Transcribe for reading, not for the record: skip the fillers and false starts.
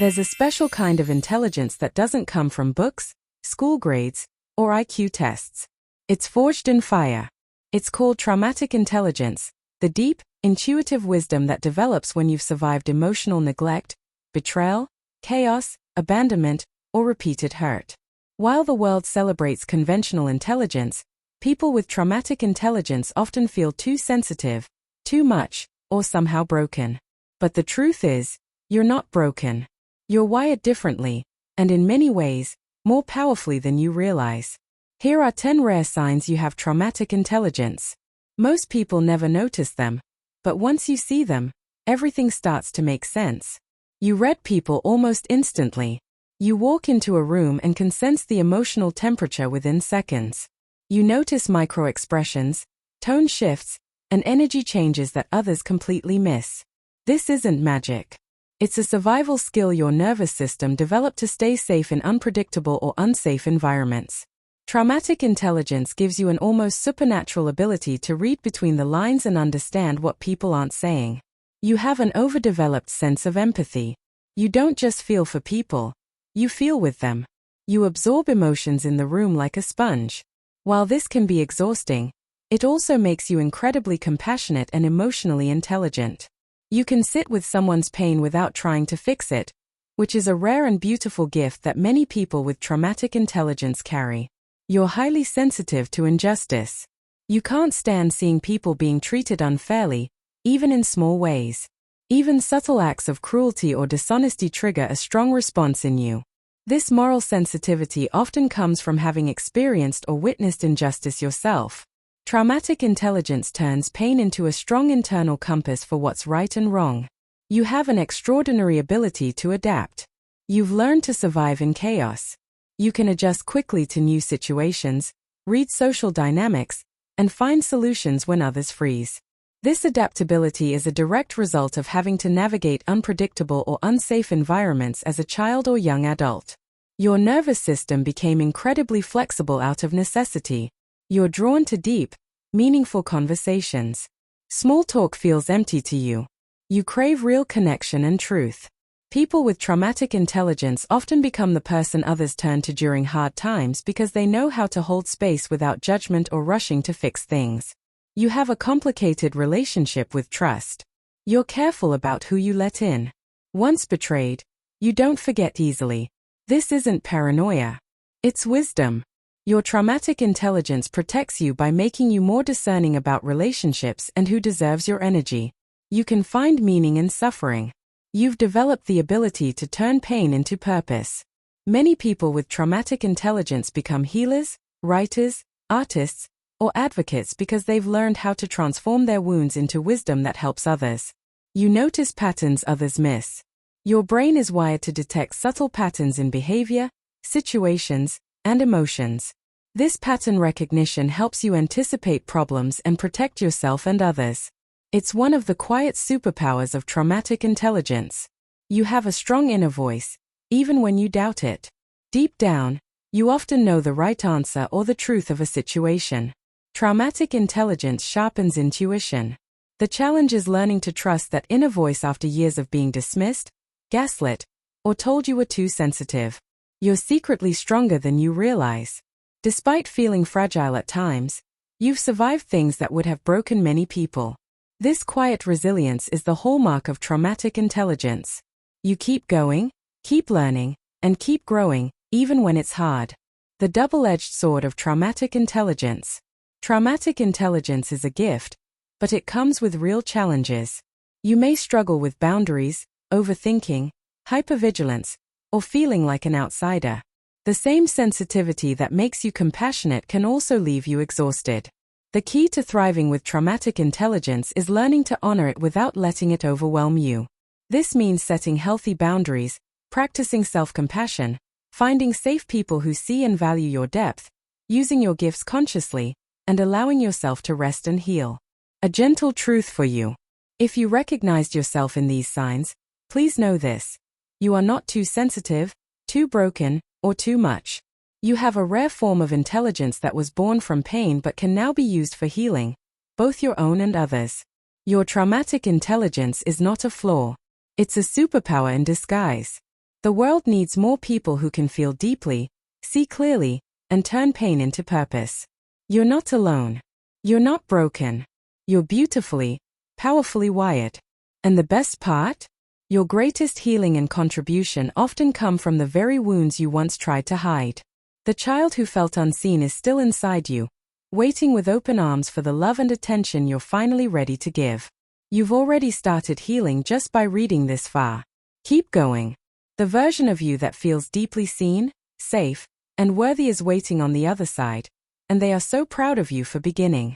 There's a special kind of intelligence that doesn't come from books, school grades, or IQ tests. It's forged in fire. It's called traumatic intelligence, the deep, intuitive wisdom that develops when you've survived emotional neglect, betrayal, chaos, abandonment, or repeated hurt. While the world celebrates conventional intelligence, people with traumatic intelligence often feel too sensitive, too much, or somehow broken. But the truth is, you're not broken. You're wired differently, and in many ways, more powerfully than you realize. Here are 10 rare signs you have traumatic intelligence. Most people never notice them, but once you see them, everything starts to make sense. You read people almost instantly. You walk into a room and can sense the emotional temperature within seconds. You notice micro-expressions, tone shifts, and energy changes that others completely miss. This isn't magic. It's a survival skill your nervous system developed to stay safe in unpredictable or unsafe environments. Traumatic intelligence gives you an almost supernatural ability to read between the lines and understand what people aren't saying. You have an overdeveloped sense of empathy. You don't just feel for people. You feel with them. You absorb emotions in the room like a sponge. While this can be exhausting, it also makes you incredibly compassionate and emotionally intelligent. You can sit with someone's pain without trying to fix it, which is a rare and beautiful gift that many people with traumatic intelligence carry. You're highly sensitive to injustice. You can't stand seeing people being treated unfairly, even in small ways. Even subtle acts of cruelty or dishonesty trigger a strong response in you. This moral sensitivity often comes from having experienced or witnessed injustice yourself. Traumatic intelligence turns pain into a strong internal compass for what's right and wrong. You have an extraordinary ability to adapt. You've learned to survive in chaos. You can adjust quickly to new situations, read social dynamics, and find solutions when others freeze. This adaptability is a direct result of having to navigate unpredictable or unsafe environments as a child or young adult. Your nervous system became incredibly flexible out of necessity. You're drawn to deep, meaningful conversations. Small talk feels empty to you. You crave real connection and truth. People with traumatic intelligence often become the person others turn to during hard times because they know how to hold space without judgment or rushing to fix things. You have a complicated relationship with trust. You're careful about who you let in. Once betrayed, you don't forget easily. This isn't paranoia. It's wisdom. Your traumatic intelligence protects you by making you more discerning about relationships and who deserves your energy. You can find meaning in suffering. You've developed the ability to turn pain into purpose. Many people with traumatic intelligence become healers, writers, artists, or advocates because they've learned how to transform their wounds into wisdom that helps others. You notice patterns others miss. Your brain is wired to detect subtle patterns in behavior, situations, and emotions. This pattern recognition helps you anticipate problems and protect yourself and others. It's one of the quiet superpowers of traumatic intelligence. You have a strong inner voice, even when you doubt it. Deep down, you often know the right answer or the truth of a situation. Traumatic intelligence sharpens intuition. The challenge is learning to trust that inner voice after years of being dismissed, gaslit, or told you were too sensitive. You're secretly stronger than you realize. Despite feeling fragile at times, you've survived things that would have broken many people. This quiet resilience is the hallmark of traumatic intelligence. You keep going, keep learning, and keep growing, even when it's hard. The double-edged sword of traumatic intelligence. Traumatic intelligence is a gift, but it comes with real challenges. You may struggle with boundaries, overthinking, hypervigilance, or feeling like an outsider. The same sensitivity that makes you compassionate can also leave you exhausted. The key to thriving with traumatic intelligence is learning to honor it without letting it overwhelm you. This means setting healthy boundaries, practicing self-compassion, finding safe people who see and value your depth, using your gifts consciously, and allowing yourself to rest and heal. A gentle truth for you. If you recognized yourself in these signs, please know this. You are not too sensitive, too broken, or too much. You have a rare form of intelligence that was born from pain but can now be used for healing, both your own and others. Your traumatic intelligence is not a flaw. It's a superpower in disguise. The world needs more people who can feel deeply, see clearly, and turn pain into purpose. You're not alone. You're not broken. You're beautifully, powerfully wired. And the best part? Your greatest healing and contribution often come from the very wounds you once tried to hide. The child who felt unseen is still inside you, waiting with open arms for the love and attention you're finally ready to give. You've already started healing just by reading this far. Keep going. The version of you that feels deeply seen, safe, and worthy is waiting on the other side, and they are so proud of you for beginning.